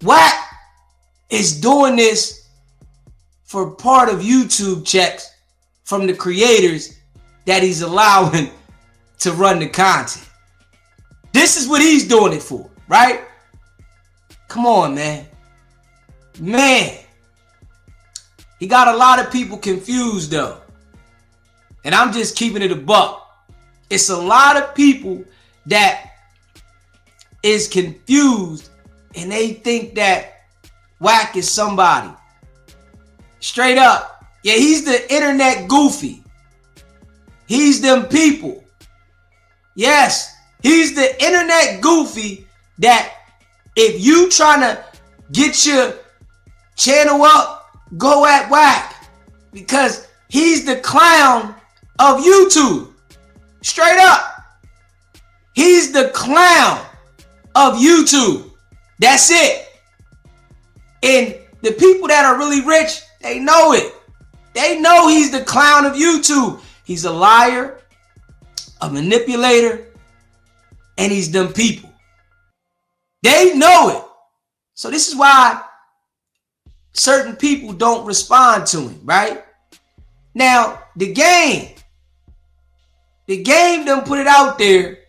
Wack is doing this for part of YouTube checks from the creators that he's allowing to run the content. This is what he's doing it for, right? Come on, man. Man. He got a lot of people confused, though. And I'm just keeping it a buck. It's a lot of people that is confused and they think that Wack is somebody. Straight up. Yeah, he's the internet goofy. He's them people. Yes, he's the internet goofy that if you trying to get your channel up, go at Wack. Because he's the clown of YouTube. Straight up. He's the clown of YouTube. That's it. And the people that are really rich, they know it. They know he's the clown of YouTube. He's a liar, a manipulator, and he's them people. They know it. So this is why certain people don't respond to him, right? Now, the game done put it out there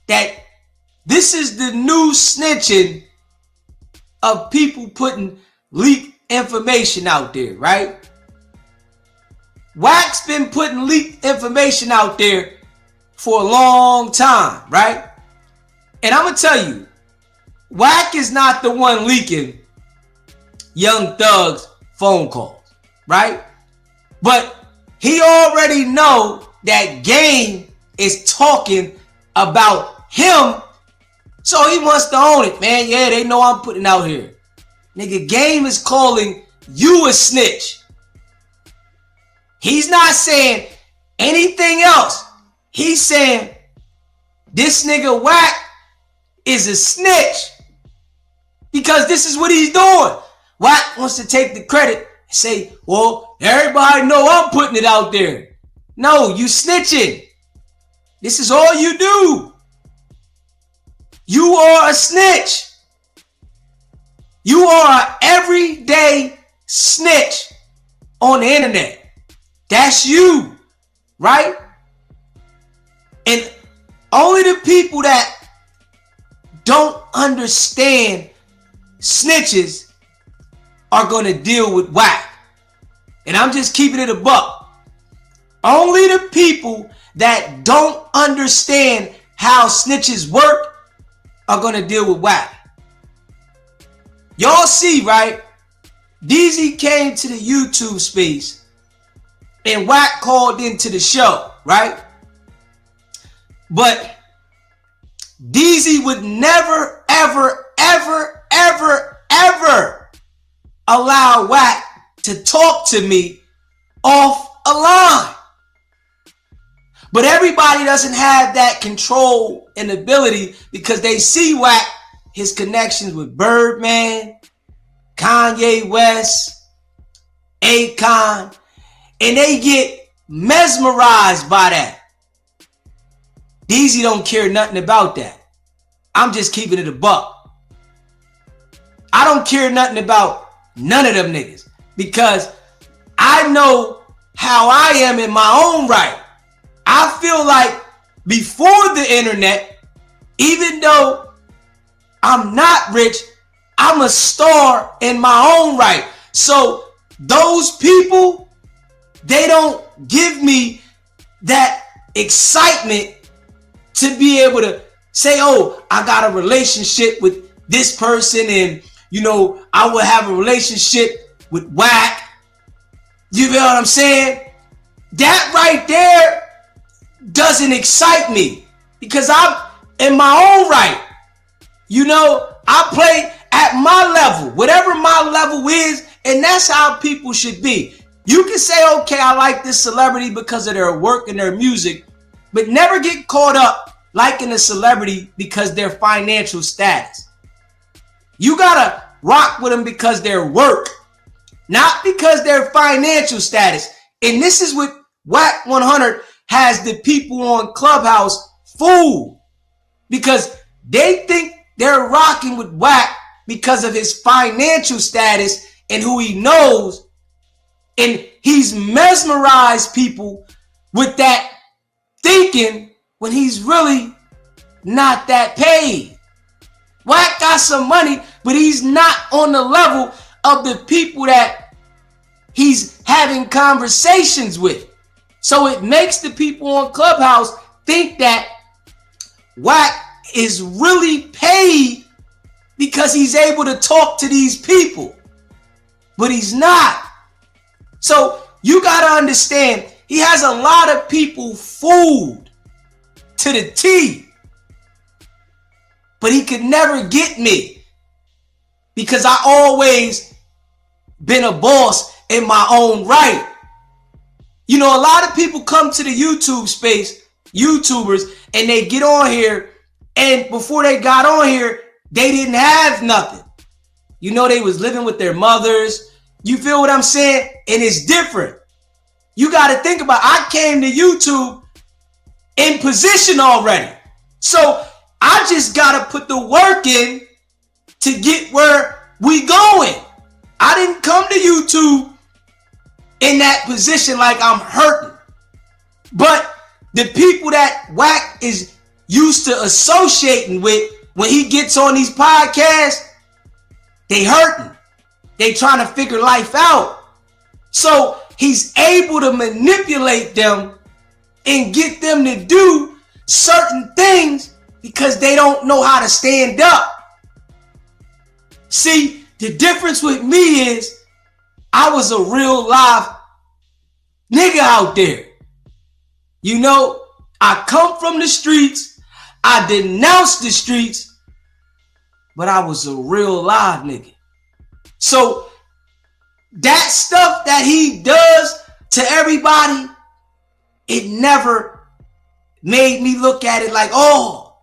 that this is the new snitching of people putting leaked information out there, right? Wack's been putting leaked information out there for a long time, right? And I'm going to tell you, Wack is not the one leaking Young Thug's phone calls, right? But he already know that Game is talking about him, so he wants to own it, man. Yeah, they know I'm putting it out here. Nigga, Game is calling you a snitch. He's not saying anything else. He's saying this nigga Wack is a snitch because this is what he's doing. Wack wants to take the credit and say, well, everybody know I'm putting it out there. No, you snitching. This is all you do. You are a snitch. You are an everyday snitch on the internet. That's you, right? And only the people that don't understand snitches are going to deal with Wack. And I'm just keeping it a buck. Only the people that don't understand how snitches work are going to deal with Wack. Y'all see, right? DZ came to the YouTube space and Wack called into the show, right? But DZ would never, ever, ever, ever, ever allow Wack to talk to me off a line. But everybody doesn't have that control and ability because they see Wack, his connections with Birdman, Kanye West, Akon, and they get mesmerized by that. DZ don't care nothing about that. I'm just keeping it a buck. I don't care nothing about none of them niggas because I know how I am in my own right. I feel like before the internet, even though I'm not rich, I'm a star in my own right. So those people, they don't give me that excitement to be able to say, oh, I got a relationship with this person and, you know, I will have a relationship with Wack. You know what I'm saying? That right there doesn't excite me because I'm in my own right. You know, I play at my level, whatever my level is, and that's how people should be. You can say, okay, I like this celebrity because of their work and their music, but never get caught up liking a celebrity because their financial status. You gotta rock with them because their work, not because their financial status. And this is what Wack 100 has the people on Clubhouse fooled because they think they're rocking with Wack because of his financial status and who he knows. And he's mesmerized people with that thinking when he's really not that paid. Wack got some money, but he's not on the level of the people that he's having conversations with. So it makes the people on Clubhouse think that Wack is really paid because he's able to talk to these people, but he's not. So you got to understand, he has a lot of people fooled to the T, but he could never get me because I always been a boss in my own right. You know, a lot of people come to the YouTube space, YouTubers, and they get on here, and before they got on here, they didn't have nothing. You know, they was living with their mothers. You feel what I'm saying? And it's different. You got to think about, I came to YouTube in position already. So I just got to put the work in to get where we going. I didn't come to YouTube in that position like I'm hurting. But the people that Wack is used to associating with, when he gets on these podcasts, they hurting. They trying to figure life out. So he's able to manipulate them and get them to do certain things because they don't know how to stand up. See, the difference with me is I was a real live nigga out there. You know, I come from the streets. I denounce the streets, but I was a real live nigga. So that stuff that he does to everybody, it never made me look at it like, oh,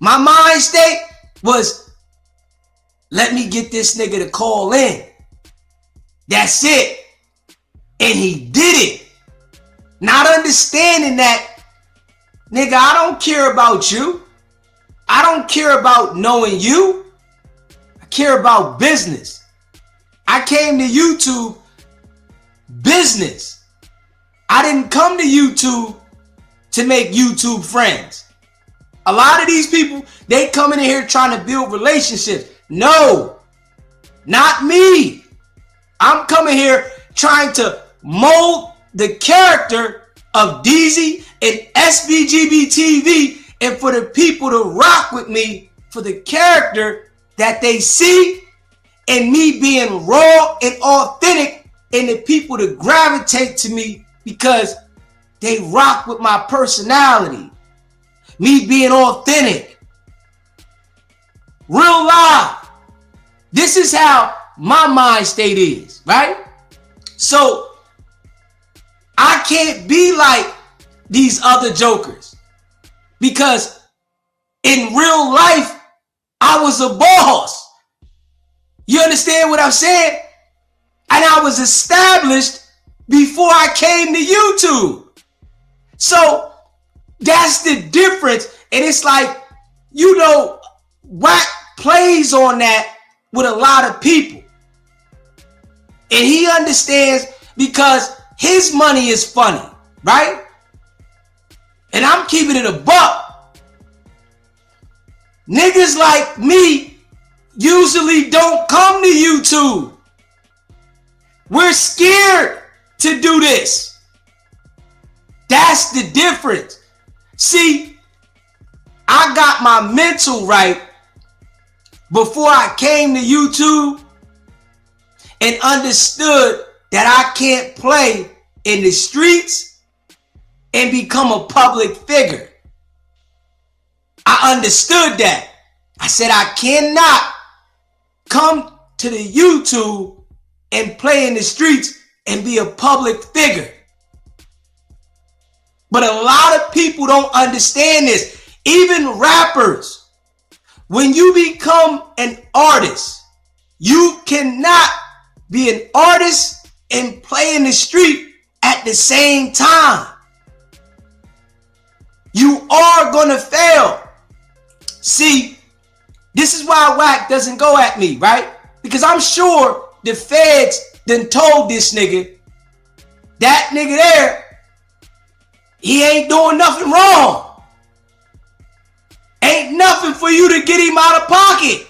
my mind state was, let me get this nigga to call in. That's it. And he did it. Not understanding that, nigga, I don't care about you. I don't care about knowing you. I care about business. I came to YouTube business. I didn't come to YouTube to make YouTube friends. A lot of these people, they come in here trying to build relationships. No, not me. I'm coming here trying to mold the character of DZ and SBGB TV, and for the people to rock with me for the character that they see, and me being raw and authentic, and the people to gravitate to me because they rock with my personality. Me being authentic. Real live. This is how my mind state is, right? So I can't be like these other jokers because in real life, I was a boss. You understand what I'm saying? And I was established before I came to YouTube. So that's the difference. And it's like, you know, Wack plays on that with a lot of people. And he understands because his money is funny, right? And I'm keeping it a buck. Niggas like me usually don't come to YouTube. We're scared to do this. That's the difference. See, I got my mental right before I came to YouTube and understood that I can't play in the streets and become a public figure. I understood that. I said I cannot come to the YouTube and play in the streets and be a public figure. But a lot of people don't understand this. Even rappers. When you become an artist, you cannot be an artist and play in the street at the same time. You are gonna fail. See, This is why Wack doesn't go at me, right? Because I'm sure the feds done told this nigga, that nigga there, he ain't doing nothing wrong. Ain't nothing for you to get him out of pocket.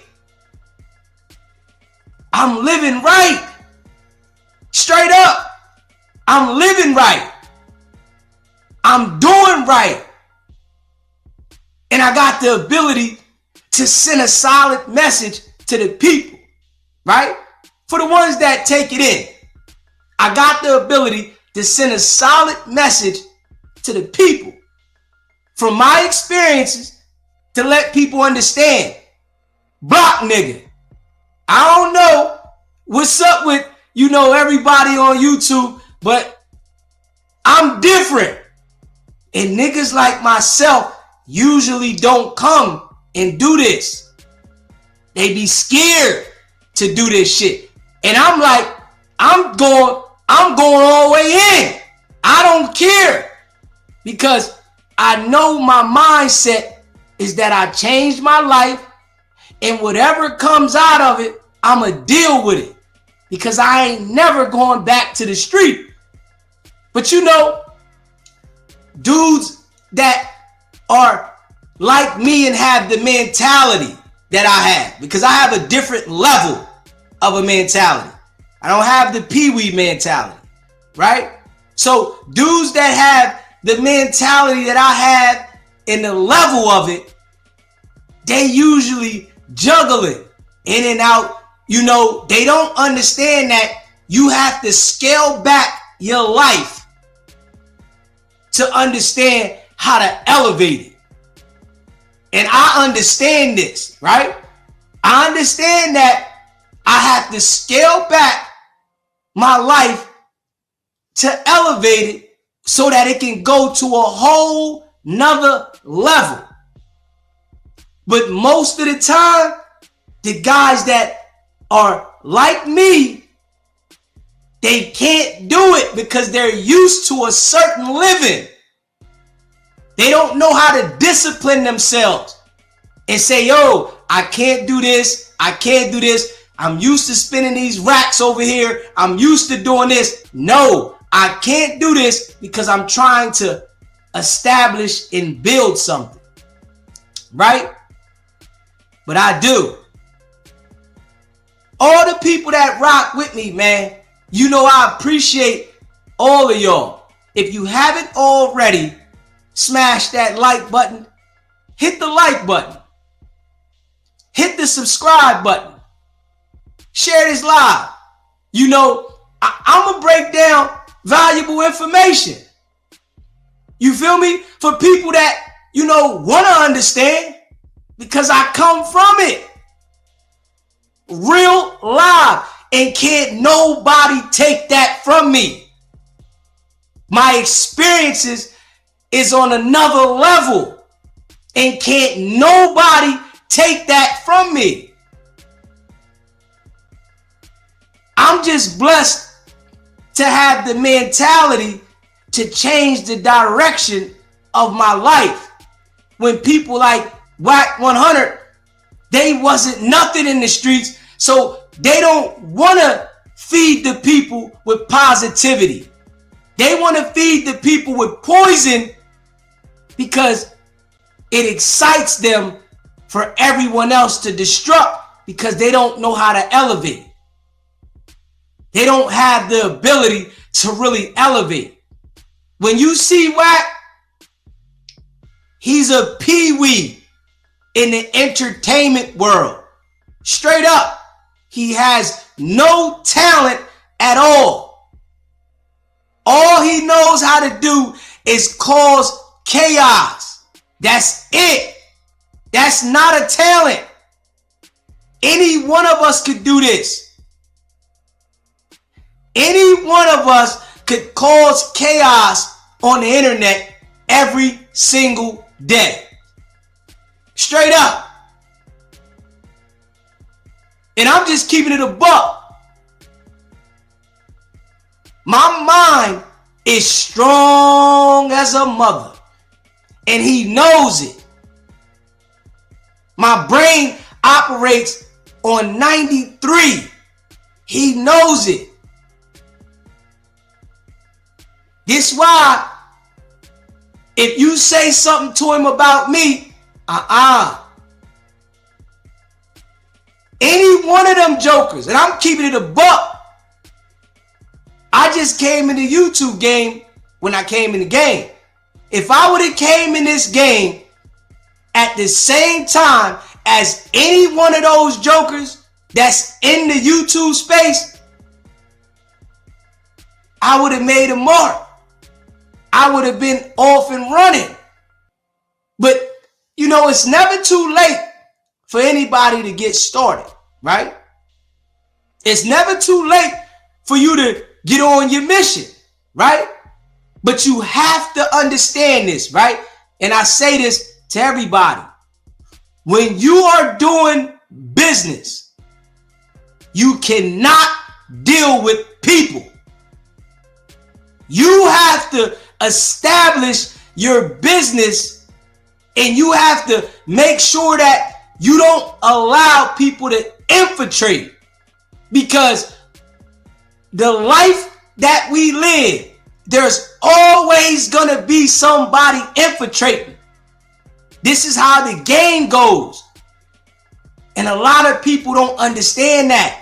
I'm living right. Straight up. I'm living right. I'm doing right. And I got the ability to send a solid message to the people, right? For the ones that take it in, I got the ability to send a solid message to the people from my experiences to let people understand. Block nigga. I don't know what's up with, everybody on YouTube, but I'm different. And niggas like myself usually don't come and do this. They be scared to do this shit. And I'm like, I'm going all the way in. I don't care. Because I know my mindset is that I changed my life, and whatever comes out of it, I'ma deal with it. Because I ain't never going back to the street. But dudes that are like me and have the mentality that I have, because I have a different level of a mentality. I don't have the pee-wee mentality, right? So dudes that have the mentality that I have and the level of it, they usually juggling in and out. They don't understand that you have to scale back your life to understand how to elevate it. And I understand this, right? I understand that I have to scale back my life to elevate it so that it can go to a whole nother level. But most of the time, the guys that are like me, they can't do it because they're used to a certain living. They don't know how to discipline themselves and say, yo, I can't do this. I can't do this. I'm used to spending these racks over here. I'm used to doing this. No, I can't do this because I'm trying to establish and build something, right? But I do. All the people that rock with me, man, I appreciate all of y'all. If you haven't already, smash that like button. Hit the like button. Hit the subscribe button. Share this live. I'm going to break down valuable information. You feel me? For people that, want to understand, because I come from it. Real live. And can't nobody take that from me. My experiences is on another level. And can't nobody take that from me. I'm just blessed to have the mentality to change the direction of my life. When people like Wack 100, they wasn't nothing in the streets, so they don't want to feed the people with positivity. They want to feed the people with poison because it excites them for everyone else to destruct because they don't know how to elevate. They don't have the ability to really elevate. When you see Wack, he's a pee-wee in the entertainment world. Straight up. He has no talent at all. All he knows how to do is cause chaos. That's it. That's not a talent. Any one of us could do this. Any one of us could cause chaos on the internet every single day. Straight up. And I'm just keeping it a buck. My mind is strong as a mother. And he knows it. My brain, operates on 93. He knows it. This why if you say something to him about me, any one of them jokers, and I'm keeping it a buck. I just came in the YouTube game when I came in the game. If I would have came in this game at the same time as any one of those jokers that's in the YouTube space, I would have made a mark. I would have been off and running. But, you know, it's never too late for anybody to get started, right? It's never too late for you to get on your mission, right? But you have to understand this, right? And I say this to everybody. When you are doing business, you cannot deal with people. You have to establish your business, and you have to make sure that you don't allow people to infiltrate, because the life that we live, there's always gonna be somebody infiltrating. This is how the game goes. And a lot of people don't understand that.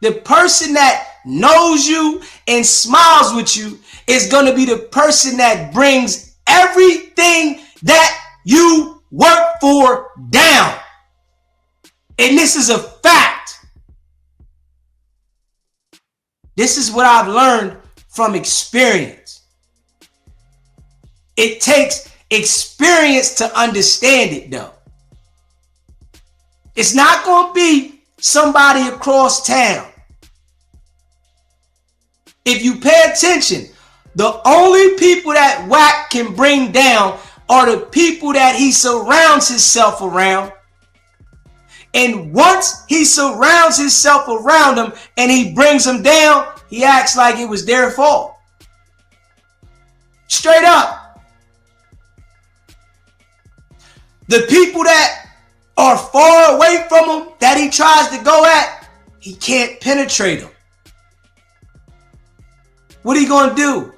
The person that knows you and smiles with you is going to be the person that brings everything that you work for down. And this is a fact. This is what I've learned from experience. It takes experience to understand it, though. It's not going to be somebody across town. If you pay attention, the only people that Wack can bring down are the people that he surrounds himself around. And once he surrounds himself around them and he brings them down, he acts like it was their fault. Straight up. The people that are far away from him that he tries to go at, he can't penetrate them. What are you going to do?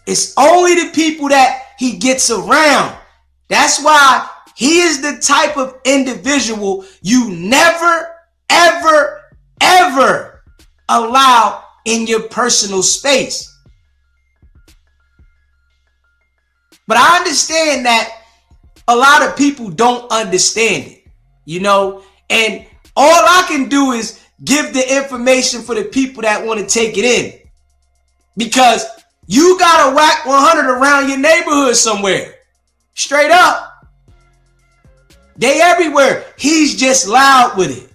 It's only the people that he gets around. That's why he is the type of individual you never, ever, ever allow in your personal space. But I understand that a lot of people don't understand it, you know, and all I can do is give the information for the people that want to take it in. Because you got a Wack 100 around your neighborhood somewhere. Straight up. They everywhere. He's just loud with it.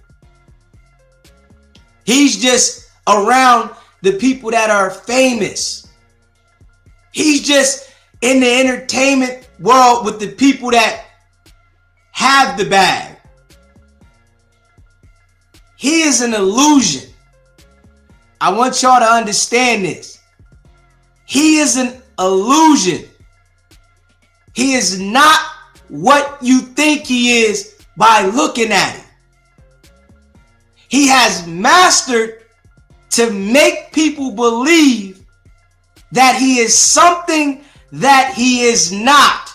He's just around the people that are famous. He's just in the entertainment world with the people that have the bag. He is an illusion. I want y'all to understand this. He is an illusion. He is not what you think he is by looking at it. He has mastered to make people believe that he is something that he is not.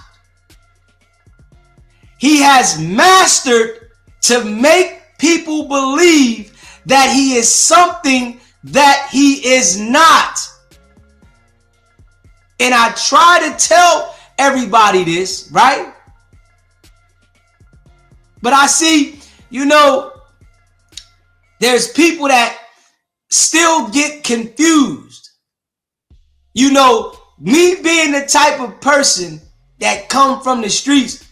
He has mastered to make people believe that he is something that he is not. And I try to tell everybody this, right? But I see, you know, there's people that still get confused. You know, me being the type of person that come from the streets,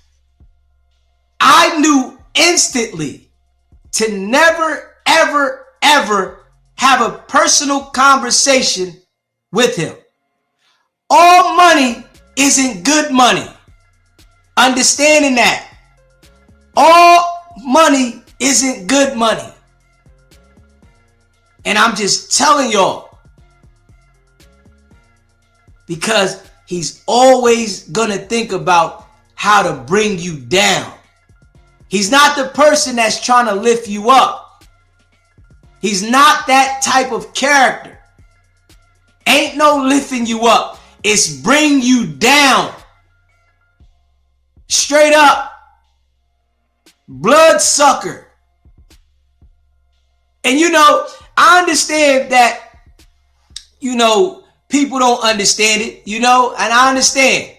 I knew instantly to never, ever, ever have a personal conversation with him. All money isn't good money. Understanding that. All money isn't good money. And I'm just telling y'all. Because he's always gonna think about how to bring you down. He's not the person that's trying to lift you up. He's not that type of character. Ain't no lifting you up. It's bring you down. Straight up. Bloodsucker. And I understand that, people don't understand it, and I understand.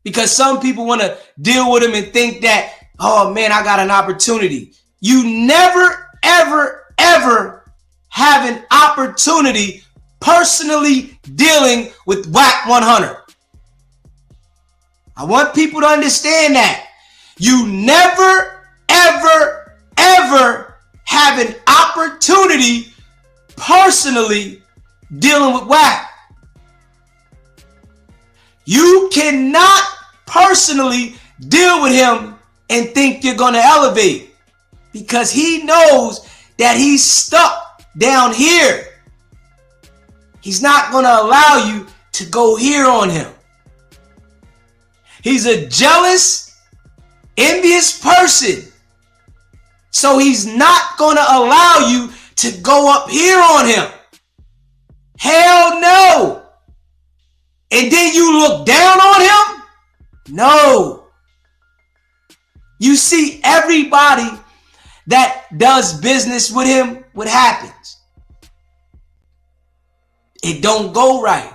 Because some people want to deal with him and think that, oh man, I got an opportunity. You never, ever, ever have an opportunity personally dealing with Wack 100. I want people to understand that. You never, ever, ever have an opportunity personally dealing with Wack. You cannot personally deal with him and think you're going to elevate, because he knows that he's stuck down here. He's not going to allow you to go here on him. He's a jealous, envious person. So he's not going to allow you to go up here on him. Hell no. And then you look down on him? No. You see everybody that does business with him, what happens? It don't go right.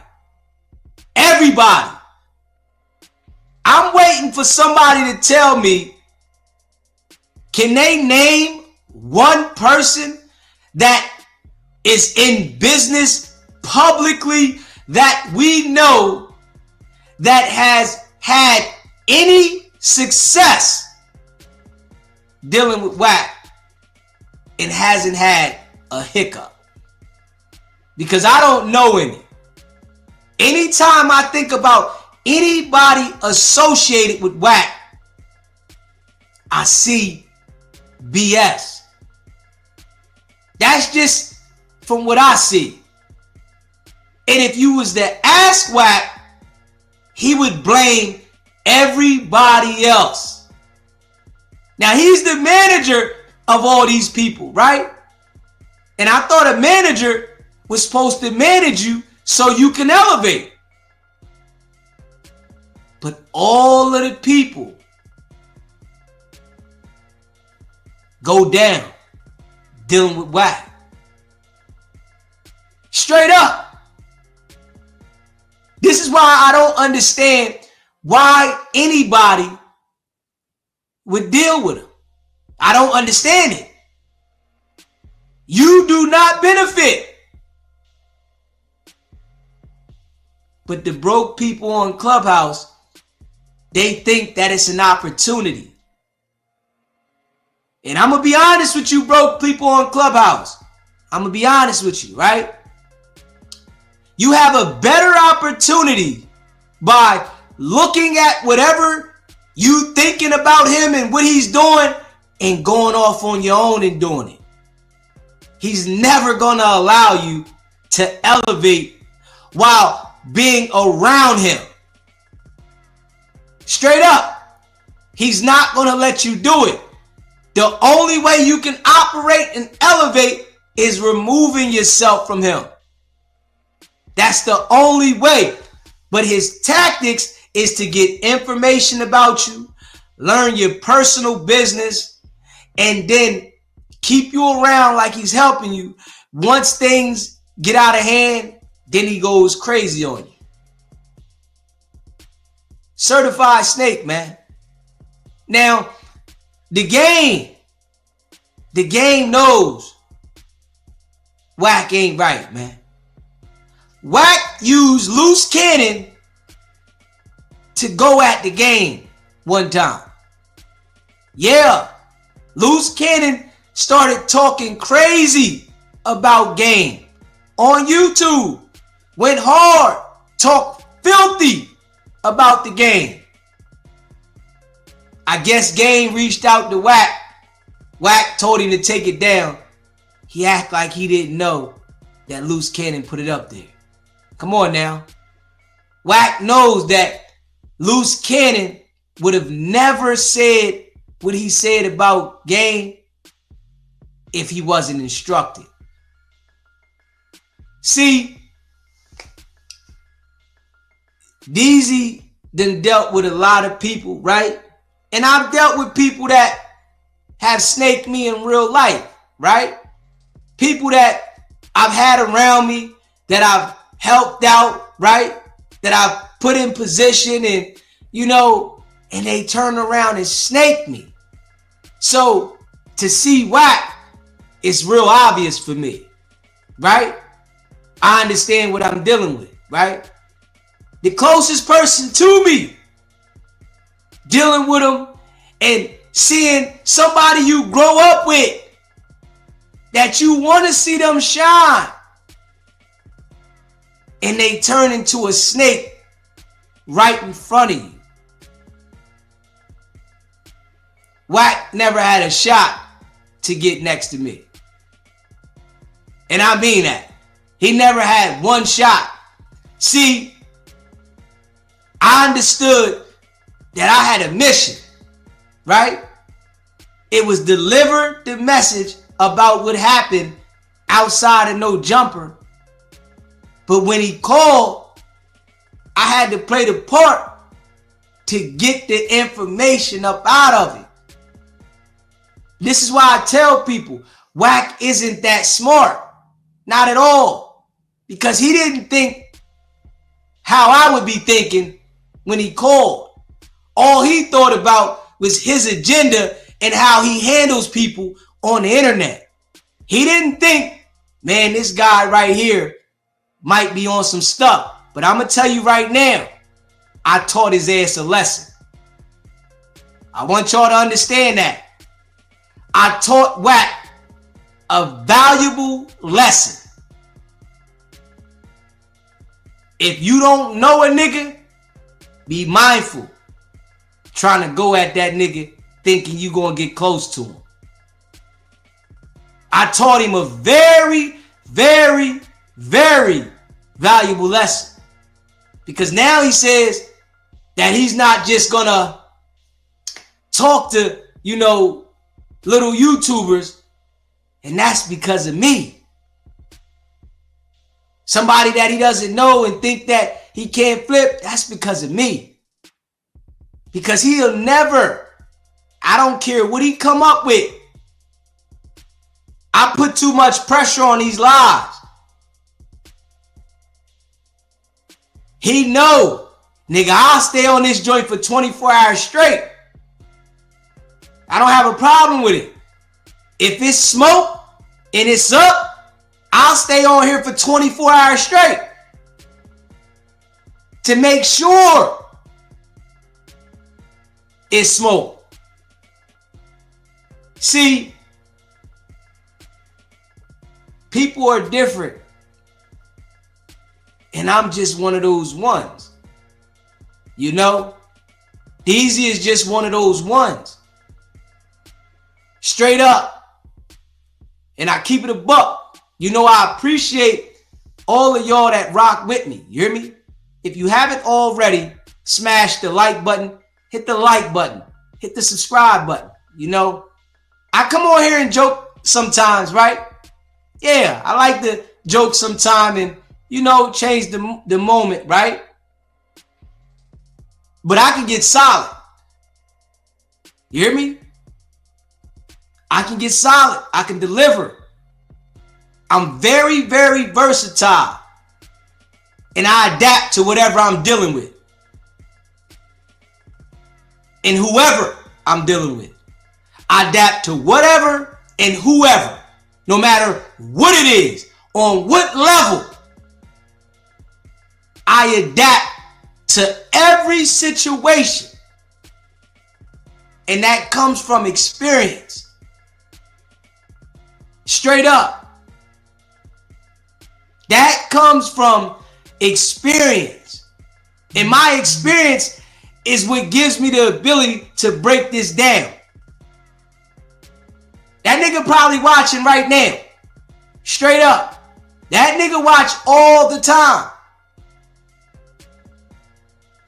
Everybody. I'm waiting for somebody to tell me, can they name one person that is in business publicly that we know that has had any success dealing with Wack and hasn't had a hiccup? Because I don't know any. Anytime I think about anybody associated with Wack, I see BS. That's just from what I see. And if you was to ask Wack, he would blame everybody else. Now he's the manager of all these people, right? And I thought a manager was supposed to manage you so you can elevate. But all of the people go down dealing with Wack. Straight up. This is why I don't understand why anybody would deal with him. I don't understand it. You do not benefit. But the broke people on Clubhouse, they think that it's an opportunity. And I'm going to be honest with you, broke people on Clubhouse. I'm going to be honest with you, right? You have a better opportunity by looking at whatever you thinking about him and what he's doing and going off on your own and doing it. He's never going to allow you to elevate while being around him. Straight up. He's not going to let you do it. The only way you can operate and elevate is removing yourself from him. That's the only way. But his tactics is to get information about you, learn your personal business, and then keep you around like he's helping you. Once things get out of hand, then he goes crazy on you. Certified snake, man. Now, the game knows Wack ain't right, man. Wack used loose cannon to go at the game one time. Yeah, loose cannon started talking crazy about game on YouTube. Went hard, talked filthy about the game. I guess game reached out to Wack. Wack told him to take it down. He acted like he didn't know that loose cannon put it up there. Come on now. Wack knows that loose cannon would have never said what he said about game if he wasn't instructed. See, DZ done dealt with a lot of people, right? And I've dealt with people that have snaked me in real life, right? People that I've had around me, that I've helped out, right? That I've put in position and, and they turn around and snake me. So to see Wack, it's real obvious for me, right? I understand what I'm dealing with, right? The closest person to me, dealing with them and seeing somebody you grow up with, that you want to see them shine, and they turn into a snake right in front of you. Wack never had a shot to get next to me. And I mean that. He never had one shot. See, I understood that I had a mission, right? It was deliver the message about what happened outside of no jumper. But when he called, I had to play the part to get the information up out of it. This is why I tell people, Wack isn't that smart. Not at all. Because he didn't think how I would be thinking when he called. All he thought about was his agenda and how he handles people on the internet. He didn't think, man, this guy right here might be on some stuff. But I'm going to tell you right now, I taught his ass a lesson. I want y'all to understand that. I taught Wack a valuable lesson. If you don't know a nigga, be mindful trying to go at that nigga thinking you gonna get close to him. I taught him a very, very, very valuable lesson. Because now he says that he's not just gonna talk to, little YouTubers, and that's because of me. Somebody that he doesn't know and think that he can't flip, that's because of me. Because he'll never, I don't care what he come up with. I put too much pressure on these lives. He know, nigga, I'll stay on this joint for 24 hours straight. I don't have a problem with it. If it's smoke and it's up, I'll stay on here for 24 hours straight to make sure it's smoke. See, people are different. And I'm just one of those ones. DZ is just one of those ones. Straight up. And I keep it a buck. I appreciate all of y'all that rock with me. You hear me? If you haven't already, smash the like button. Hit the like button. Hit the subscribe button. I come on here and joke sometimes, right? Yeah, I like to joke sometime and, change the moment, right? But I can get solid. You hear me? I can get solid. I can deliver. I'm very, very versatile. And I adapt to whatever I'm dealing with. And whoever I'm dealing with. I adapt to whatever and whoever. No matter what it is. On what level. I adapt to every situation. And that comes from experience. Straight up. That comes from experience. And my experience is what gives me the ability to break this down. That nigga probably watching right now. Straight up. That nigga watch all the time.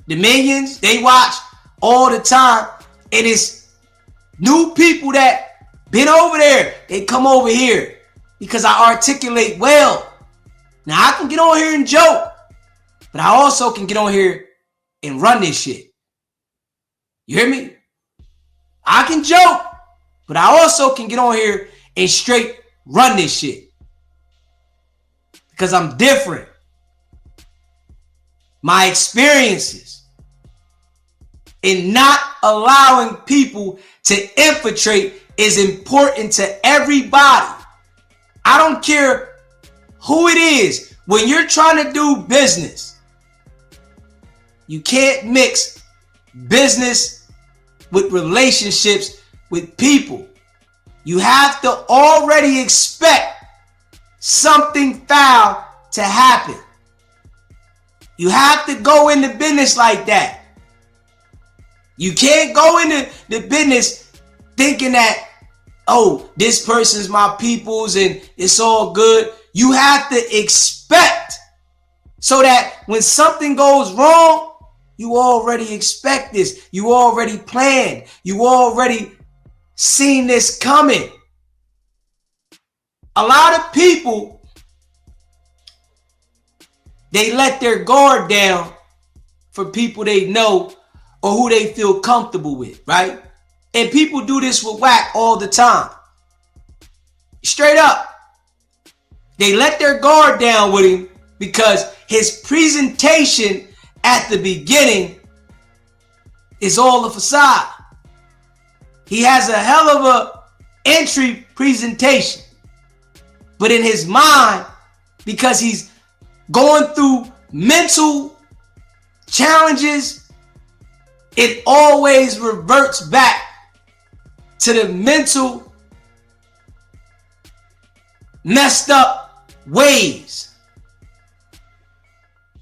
The millions, they watch all the time. And it's New people that been over there, they come over here because I articulate well. Now I can get on here and joke, but I also can get on here and run this shit. You hear me? I can joke, but I also can get on here and straight run this shit. Because I'm different. My experiences in not allowing people to infiltrate is important to everybody. I don't care who it is. When you're trying to do business, you can't mix business with relationships with people. You have to already expect something foul to happen. You have to go into business like that. You can't go into the business thinking that, oh, this person's my people's and it's all good. You have to expect so that when something goes wrong, you already expect this. You already planned. You already seen this coming. A lot of people, they let their guard down for people they know or who they feel comfortable with, right? And people do this with Wack all the time. Straight up. They let their guard down with him because his presentation at the beginning is all a facade. He has a hell of a entry presentation. But in his mind, because he's going through mental challenges, it always reverts back to the mental messed up ways.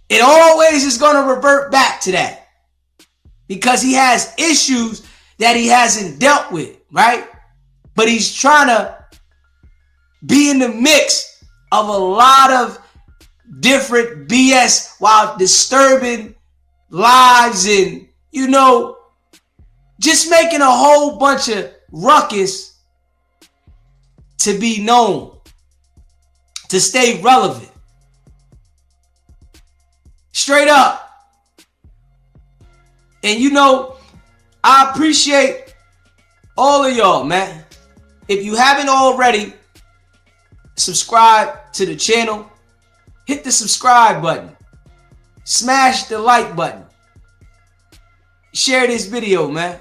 It always is going to revert back to that because he has issues that he hasn't dealt with, right? But he's trying to be in the mix of a lot of different BS while disturbing lives and, you know, just making a whole bunch of ruckus to be known, to stay relevant. Straight up. And you know, I appreciate all of y'all, man. If you haven't already, subscribe to the channel. Hit the subscribe button. Smash the like button. Share this video, man.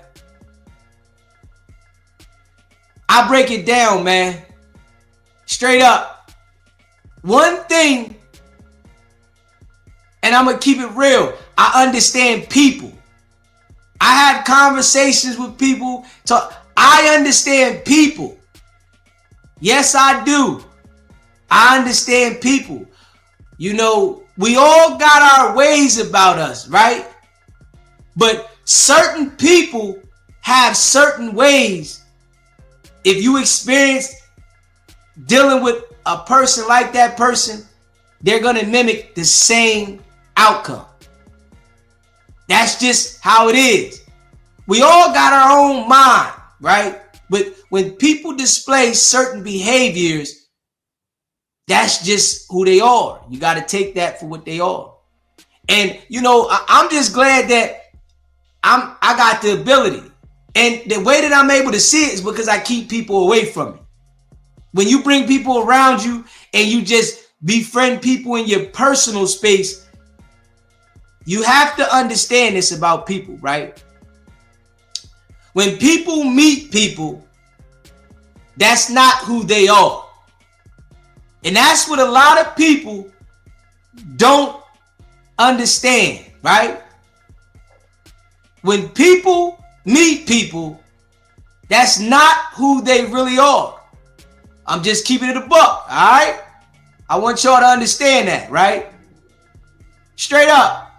I break it down, man. Straight up. One thing, and I'm going to keep it real. I understand people. I have conversations with people. I understand people. Yes, I do. I understand people. You know, we all got our ways about us, right? But certain people have certain ways. If you experience dealing with a person like that person, they're going to mimic the same outcome. That's just how it is. We all got our own mind, right? But when people display certain behaviors, that's just who they are. You got to take that for what they are. And, you know, I'm just glad that I got the ability. And the way that I'm able to see it is because I keep people away from it. When you bring people around you and you just befriend people in your personal space, you have to understand this about people, right? When people meet people, that's not who they are. And that's what a lot of people don't understand, right? When people meet people, that's not who they really are. I'm just keeping it a buck, all right? I want y'all to understand that, right? Straight up.